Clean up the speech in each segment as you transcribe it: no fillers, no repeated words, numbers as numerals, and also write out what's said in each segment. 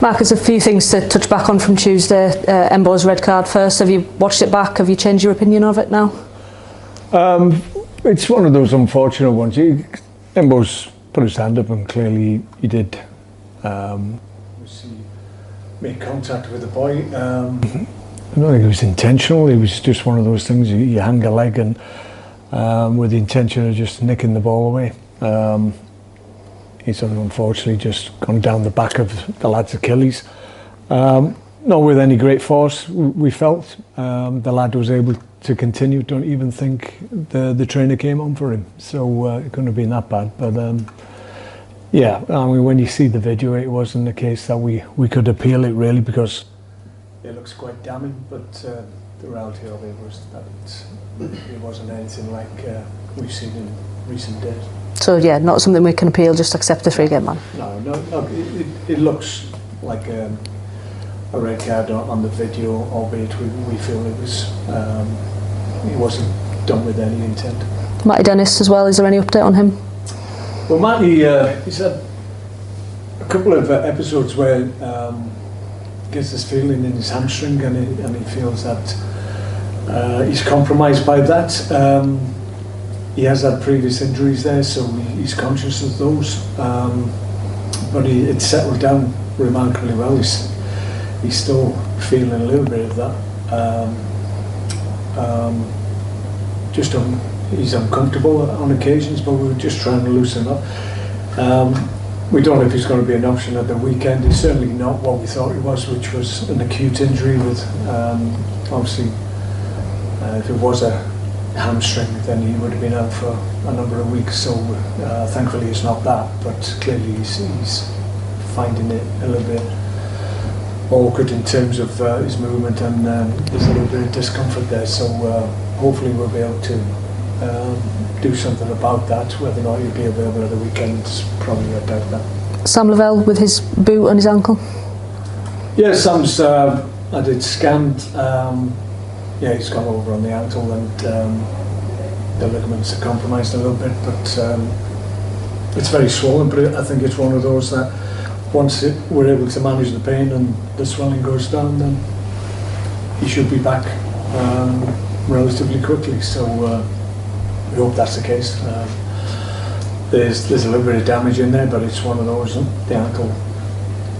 Mark, there's a few things to touch back on from Tuesday. Embo's red card first. Have you watched it back? Have you changed your opinion of it now? It's one of those unfortunate ones. Embo's put his hand up and clearly he did make contact with the boy. I don't think it was intentional. It was just one of those things. You hang a leg and with the intention of just nicking the ball away. He's unfortunately just gone down the back of the lad's Achilles. Not with any great force, we felt. The lad was able to continue. Don't even think the trainer came on for him. So it couldn't have been that bad. But yeah, I mean, when you see the video, it wasn't the case that we could appeal it really, because it looks quite damning. But the reality of it was that it wasn't anything like we've seen in recent days. So yeah, not something we can appeal, just accept the free-game ban. No, it looks like a red card on the video, albeit we feel it wasn't done with any intent. Matty Dennis as well, is there any update on him? Well, Matty, he's had a couple of episodes where he gets this feeling in his hamstring and he feels that he's compromised by that. He has had previous injuries there, so he's conscious of those. But it's settled down remarkably well. He's still feeling a little bit of that. He's uncomfortable on occasions, but we're just trying to loosen up. We don't know if he's going to be an option at the weekend. It's certainly not what we thought it was, which was an acute injury with, obviously, if it was a hamstring, then he would have been out for a number of weeks. So thankfully it's not that, but clearly he's finding it a little bit awkward in terms of his movement, and there's a little bit of discomfort there. So hopefully we'll be able to do something about that. Whether or not he'll be available at the weekend, probably I doubt that. Sam Lavelle with his boot on his ankle? Yeah, Sam's I did scanned. Yeah, he's gone over on the ankle and the ligaments are compromised a little bit, but it's very swollen. But I think it's one of those that once we're able to manage the pain and the swelling goes down, then he should be back relatively quickly. So we hope that's the case. There's a little bit of damage in there, but it's one of those. The ankle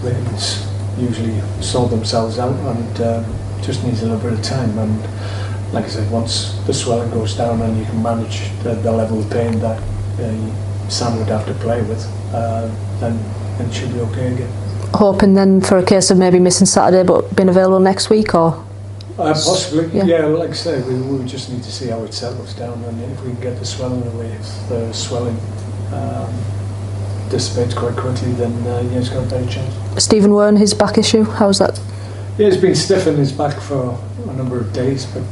ligaments usually sort themselves out and just needs a little bit of time. And like I said, once the swelling goes down and you can manage the level of pain that Sam would have to play with, then it should be okay again. Hoping then for a case of maybe missing Saturday but being available next week, or? Possibly, yeah. Like I say, we just need to see how it settles down, and if we can get the swelling away, if the swelling dissipates quite quickly, then yeah, he's got a better chance. Stephen Wern, his back issue, how's that? Yeah, he's been stiff in his back for a number of days, but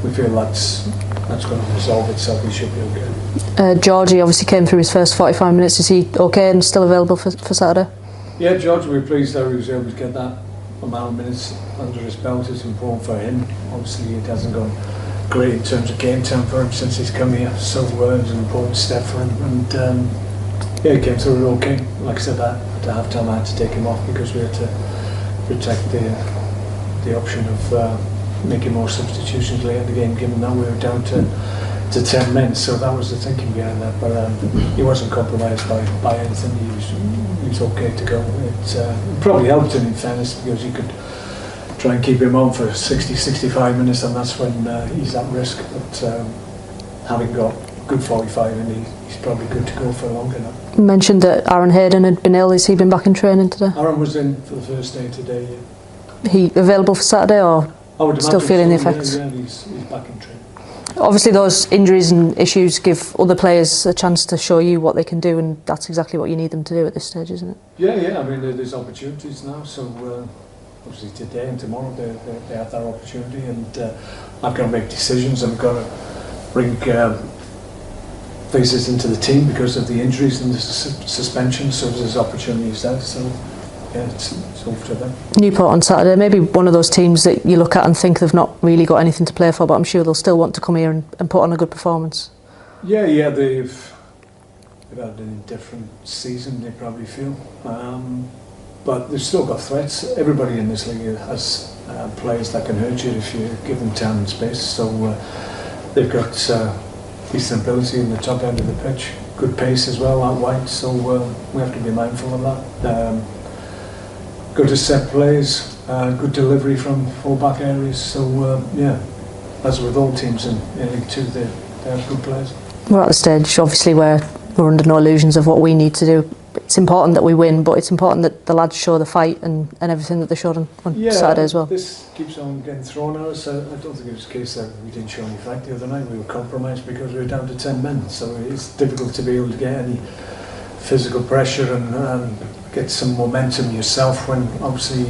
we feel that's going to resolve itself. He should be okay. Georgie obviously came through his first 45 minutes. Is he okay and still available for Saturday? Yeah, George, we're pleased that he was able to get that amount of minutes under his belt. It's important for him. Obviously, it hasn't gone great in terms of game time for him since he's come here, so it was an important step for him. And yeah, he came through it okay. Like I said, at half-time I had to take him off because we had to protect the option of making more substitutions late in the game, given that we were down to 10 men. So that was the thinking behind that. But he wasn't compromised by anything. He was okay to go. It probably helped him, in fairness, because you could try and keep him on for 60-65 minutes, and that's when he's at risk. But having got good 45 in, he's probably good to go for longer now. You mentioned that Aaron Hayden had been ill. Has he been back in training today? Aaron was in for the first day today, yeah. He available for Saturday, or still feeling the effects? Yeah, he's back in training. Obviously those injuries and issues give other players a chance to show you what they can do, and that's exactly what you need them to do at this stage, isn't it? Yeah, I mean there's opportunities now, so obviously today and tomorrow they have that opportunity, and I've got to make decisions. I've got to bring faces into the team because of the injuries and the suspension, so there's opportunities there, so yeah, it's over to them. Newport on Saturday, maybe one of those teams that you look at and think they've not really got anything to play for, but I'm sure they'll still want to come here and put on a good performance. Yeah, they've had an indifferent season, they probably feel. but they've still got threats. Everybody in this league has players that can hurt you if you give them time and space. So they've got decent ability in the top end of the pitch, good pace as well out wide. So we have to be mindful of that. Good set plays, good delivery from full-back areas. So yeah, as with all teams in League Two, they have good players. We're at the stage, obviously, where we're under no illusions of what we need to do. It's important that we win, but it's important that the lads show the fight and everything that they showed on Saturday as well. This keeps on getting thrown at us. I don't think it was the case that we didn't show any fight the other night. We were compromised because we were down to 10 men, so it's difficult to be able to get any physical pressure and get some momentum yourself when obviously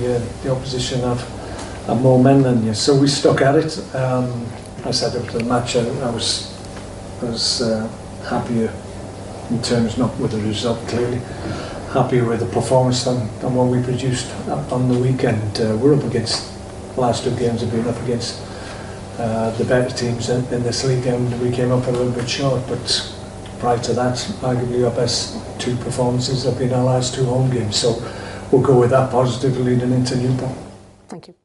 the opposition have more men than you. So we stuck at it. I said after the match I was happier in terms, not with the result clearly, happier with the performance than what we produced on the weekend. We're up against, the last two games have been up against the better teams in this league, and we came up a little bit short, but prior to that, arguably our best two performances have been our last two home games, so we'll go with that positively leading into Newport. Thank you.